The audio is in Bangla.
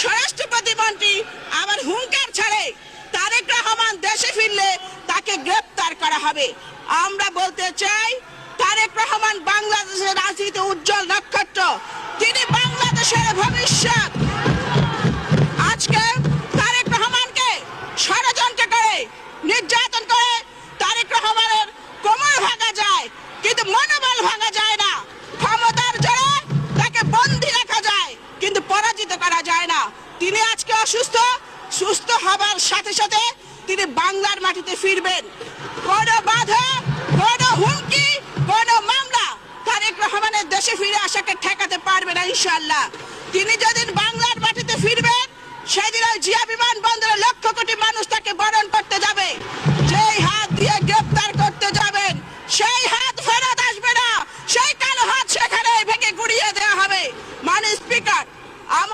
স্বরাষ্ট্র প্রতিমন্ত্রী আবার হুঙ্কার ছাড়ে তারেক রহমান দেশে ফিরলে তাকে গ্রেপ্তার করা হবে। আমরা বলতে চাই, তারেক রহমান বাংলাদেশের রাজনীতিতে উজ্জ্বল নক্ষত্র, তিনি বাংলাদেশের ভবিষ্যৎ। আজকে তারেক রহমানকে ষড়যন্ত্র করে, নির্যাতন করে তারেক রহমানের কোমর ভাঙা যায়, কিন্তু মনোবল ভাঙা যায় না। ক্ষমতার জোরে তাকে বন্দী রাখা যায়, কিন্তু পরাজিত করা যায় না। তিনি আজকে অসুস্থ, সুস্থ হবার সাথে সাথে তিনি বাংলার মাটিতে ফিরবেন। কোন বাধা, কোন হুমকি, কোন মামলা তারেক রহমানের দেশে ফিরে আসাকে ঠেকাতে পারবে না ইনশাআল্লাহ। তিনি যেদিন